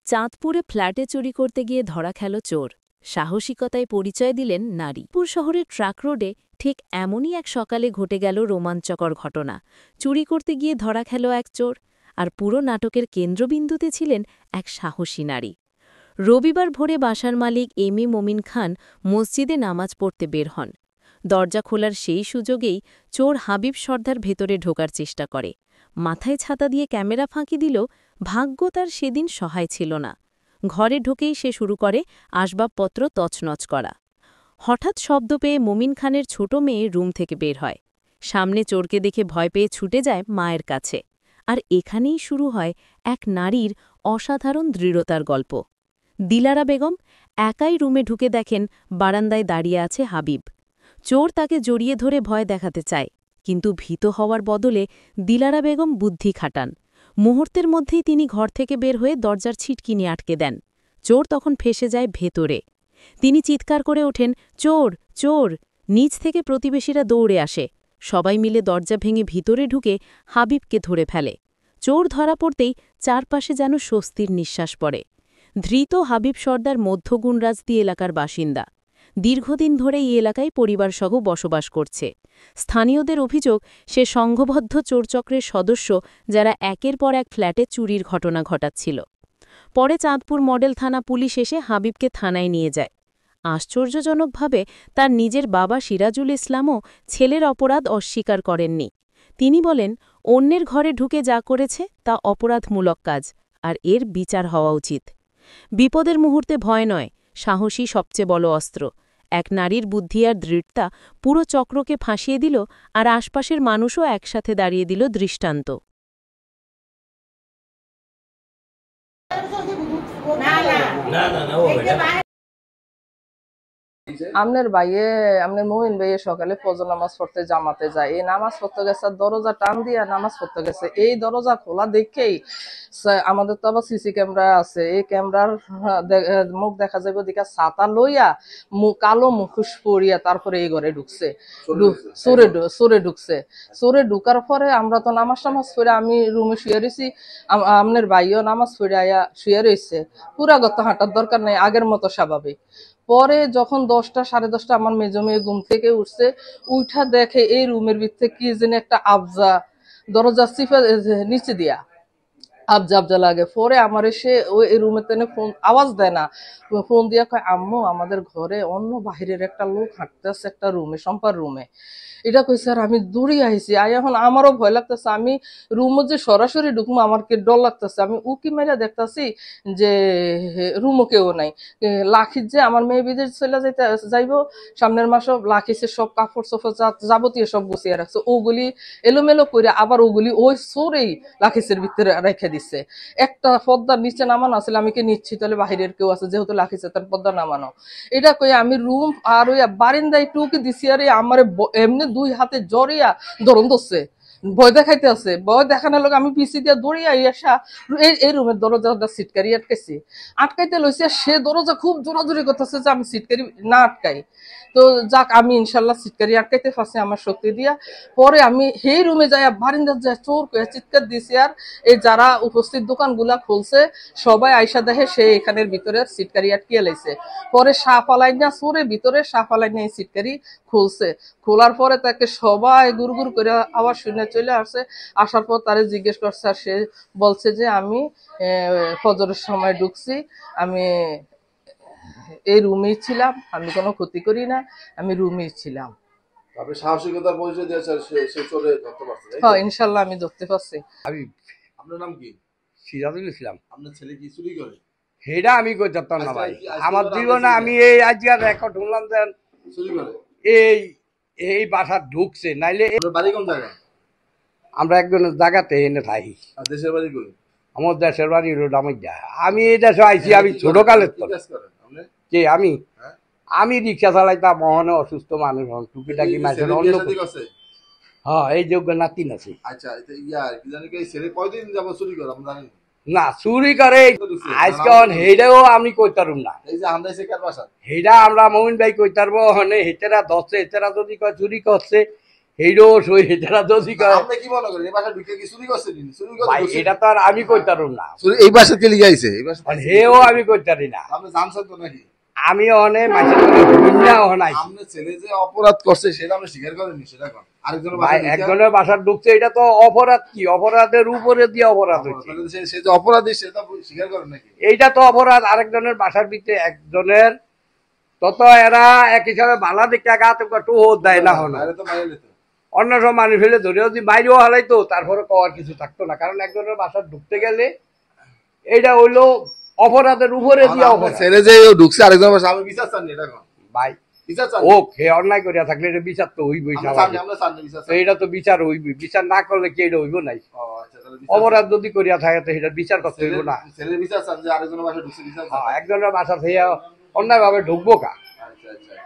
চাঁদপুরে ফ্ল্যাটে চুরি করতে গিয়ে ধরা খেল চোর। সাহসিকতায় পরিচয় দিলেন নারী। পুর শহরের ট্রাক রোডে ঠিক এমনই এক সকালে ঘটে গেল রোমাঞ্চকর ঘটনা। চুরি করতে গিয়ে ধরা খেল এক চোর, আর পুরো নাটকের কেন্দ্রবিন্দুতে ছিলেন এক সাহসী নারী। রবিবার ভোরে বাসার মালিক এম মমিন খান মসজিদে নামাজ পড়তে বের হন। দরজা খোলার সেই সুযোগেই চোর হাবিব সর্দার ভেতরে ঢোকার চেষ্টা করে। মাথায় ছাতা দিয়ে ক্যামেরা ফাঁকি দিল, ভাগ্য তার সেদিন সহায় ছিল না। ঘরে ঢুকেই সে শুরু করে আসবাবপত্র তছনছ করা। হঠাৎ শব্দ পেয়ে মমিন খানের ছোট মেয়ে রুম থেকে বের হয়। সামনে চোরকে দেখে ভয় পেয়ে ছুটে যায় মায়ের কাছে। আর এখানেই শুরু হয় এক নারীর অসাধারণ দৃঢ়তার গল্প। দিলারা বেগম একাই রুমে ঢুকে দেখেন বারান্দায় দাঁড়িয়ে আছে হাবিব। চোর তাকে জড়িয়ে ধরে ভয় দেখাতে চায়, কিন্তু ভীত হওয়ার বদলে দিলারা বেগম বুদ্ধি খাটান। মুহূর্তের মধ্যেই তিনি ঘর থেকে বের হয়ে দরজার ছিটকিনি আটকে দেন। চোর তখন ফেঁসে যায় ভেতরে। তিনি চিৎকার করে ওঠেন, চোর চোর! নিচ থেকে প্রতিবেশীরা দৌড়ে আসে। সবাই মিলে দরজা ভেঙে ভিতরে ঢুকে হাবিবকে ধরে ফেলে। চোর ধরা পড়তেই চারপাশে যেন স্বস্তির নিঃশ্বাস পড়ে। ধৃত হাবিব সর্দার মধ্যগুণরাজদি এলাকার বাসিন্দা। দীর্ঘদিন ধরে এই এলাকায় পরিবারসহ বসবাস করছে। স্থানীয়দের অভিযোগ, সে সংঘবদ্ধ চোরচক্রের সদস্য, যারা একের পর এক ফ্ল্যাটে চুরির ঘটনা ঘটাচ্ছিল। পরে চাঁদপুর মডেল থানা পুলিশ এসে হাবিবকে থানায় নিয়ে যায়। আশ্চর্যজনকভাবে তার নিজের বাবা সিরাজুল ইসলামও ছেলের অপরাধ অস্বীকার করেননি। তিনি বলেন, অন্যের ঘরে ঢুকে যা করেছে তা অপরাধমূলক কাজ, আর এর বিচার হওয়া উচিত। বিপদের মুহূর্তে ভয় নয়, সাহসী সবচেয়ে বড় অস্ত্র। এক নারীর বুদ্ধি আর দৃঢ়তা পুরো চক্রকে ফাঁসিয়ে দিল, আর আশপাশের মানুষও একসাথে দাঁড়িয়ে দিল দৃষ্টান্ত। আমনের ভাইয়ে আমনের মমিন ভাইয়ে সকালে ফজর নামাজ পড়তে জামাতে যায়। এই নামাজ পড়তে গেছে, দরজা টান দিয়া নামাজ পড়তে গেছে। এই দরজা খোলা দেখেই আমাদের তো আবার সিসি ক্যামেরা আছে, এই ক্যামেরার মুখ দেখা যাবে দিকে ছাতা লইয়া কালো মুখোশ পরিয়া তারপরে এই ঘরে ঢুকছে। চোরে ঢুকছে। চোরে ঢুকার পরে আমরা তো নামাজ পড়ে আমি রুমে শুয়ে রয়েছি, আমনের ভাইও নামাজ পড়ে আয়া শুয়ে রয়েছে। পুরা গত হাঁটার দরকার নেই, আগের মতো স্বাভাবিক। পরে যখন 10টা সাড়ে 10টা আমার মেজো মেয়ে ঘুম থেকে উঠছে, উঠা দেখে এই রুমের ভিতরে কি যেন একটা আবজা, দরজা চিপে নিচে দিয়া আবজা আবজা লাগে। পরে আমার এসে ওই রুমে তেনে ফোন আওয়াজ দেয় না, ফোন দিয়া কয়, আম্মু আমাদের ঘরে অন্য বাহিরের একটা লোক হাঁটতেছে একটা রুমে, সম্পার রুমে। এটা কইছে, আর আমি দৌড়ে আইছি। এখন আমারও ভয় লাগতেছে, আমি রুমে যে সরাসরি ঢুকবো আমার কে ডর লাগতেছে। আমি উকি মেরে দেখতেছি যে রুমও কেউ নাই। লাখির যে আমার মেয়ে বিদেশ চলে যাইবো সামনের মাসে, লাখিসে সব কাপড় চোপড় যাবতীয় সব গুছিয়ে রাখছে। ওগুলি এলোমেলো করে আবার ওগুলি ওই চোরেই লাখিসের ভিতরে রেখে দিচ্ছে। একটা পর্দার নিচে নামানো আছে, আমি কি নিশ্চিত হলে বাহিরের কেউ আছে, যেহেতু লাখিসে তার পর্দা নামানো। এটা কই আমি রুম আর ওই বারিন্দায় টুকি দিছি, আর আমার এমনি 2 হাতে জড়িয়া ধরন ধরছে, ভয় দেখাইতে আছে। ভয় দেখানোর লোক আমি পিছিয়ে দিয়ে দৌড়িয়া আসা এই রুমের দরজা সিটকারি আটকাইছি। আটকাইতে লইছে, সে দরজা খুব জোরাজোরি করতেছে যে আমি সিটকারি না আটকাই। তো যাক, আমি ইনশাল্লাহ সিটকারি আটকাইতে পারছি আমার শক্তি দিয়া। পরে আমি সেই রুমে যাই, বারিন্দা যায় চোর করে চিৎকার দিছি। আর এই যারা উপস্থিত দোকানগুলা খুলছে সবাই আইসা দেখে সে এখানের ভিতরে সিটকারি আটকিয়ে লাইছে। পরে সাপ আলাইনা চোরের ভিতরে সাপ আলাইনা এই সিটকারি খুলছে। খোলার পরে তাকে সবাই গুড় করে আবার শুনে চলে আসছে। আসার পর তারে জিজ্ঞেস করছে, আর সে বলছে যে আমি ফজরের সময় ঢুকছি, আমি এই রুমেই ছিলাম, আমি কোনো ক্ষতি করি না, আমি রুমেই ছিলাম। আপনি সাহসিকতার পরিচয় দিয়েছেন, সে চলে ধরতে পারছে। হ্যাঁ, ইনশাল্লাহ আমি ধরতে পারছি। আপনার নাম কি? সিরাজুল ইসলাম। আপনার ছেলে কি চুরি করে? সেটা আমি কই জানতাম না ভাই, আমার জীবনে আমি এই আজকে রেকর্ড শুনলাম যে চুরি করে এই বাসা ঢুকছে। নাইলে বাড়ি কোন জায়গায়? আমরা একজনের জায়গাতে এনে থাকি। আর দেশের বাড়ি কই? আমার দেশের বাড়ি রোড আমাইয়া। আমি এই দেশে আইছি, আমি ছোট কালের তো। কে আমি? আমি রিক্সা চালাইতাম, মহনে অসুস্থ মানুষ হন, টুকিটাকি মানুষের অন্য। হ্যাঁ, এই যোগ্য নাতিন আছে। আচ্ছা, কি জানি কি ছেলে কয়দিন যাব চুরি করে আমরা জানি না? চুরি করে আজকে সেইটাও আমি কইতারুম না। এই যে আমরা কার বাসা, সেইটা আমরা মমিন ভাই কইতারবো। হনে হেতেরা ধরছে, হেতেরা যদি কয় চুরি করছে, এইরো সই এটা যদি কয় আপনি কি মনে করেন এই বাসা ঢুকে কি চুরি করছে চুরি ভাই করছে এটা তো আর আমি কইতারুম না এই বাসা কে লিগে আইছে এই বাসা আর হেও আমি কইতারি না আপনি জানছেন তো নাকি আমি অনেক মাসের করে ভিন্না হনাই আপনার ছেলে যে অপরাধ করছে সেটা আপনি স্বীকার করেননি সেটা কোন আরেকজনের ভাই বাসা একজনের বাসার ঢুকছে এটা তো অপরাধ কি অপরাধের উপরে দিয়ে অপরাধ হচ্ছে সে যে অপরাধী সেটা স্বীকার করেন নাকি এইটা তো অপরাধ আরেকজনের বাসার ভিতরে একজনের তত এরা এক হিসাবে বালা দিকে গা তো একটু দেয় না হলো বাইরে তো মাইরে নিত অন্য সব মানুষ হলে ধরে যদি বাইরেও হালাইতো তারপরে কওয়ার কিছু থাকতো না কারণ একজনের বাসার ঢুকতে গেলে এইটা হইলো অপরাধের উপরে দিয়ে আপনার অপরাধ ছেলে যে ঢুকছে আরেকজনের বাসা আমি বিচার চাননি এটা কোন ভাই বিচার চান ও খে অন্যায় করিয়া থাকলে এটা বিচার তো হইবই স্বাভাবিক আমরা চাননি বিচার তো এটা তো বিচার হইবই বিচার না করলে কি এটা হইব নাই ও আচ্ছা তাহলে অপরাধ যদি করিয়া থাকে তো এটা বিচার করতে হইব না ছেলের বিচার চান যে আরেকজনের বাসা ঢুকছে বিচার চান একজনের বাসা থেকে অন্যায় ভাবে ঢুকবো কা আচ্ছা আচ্ছা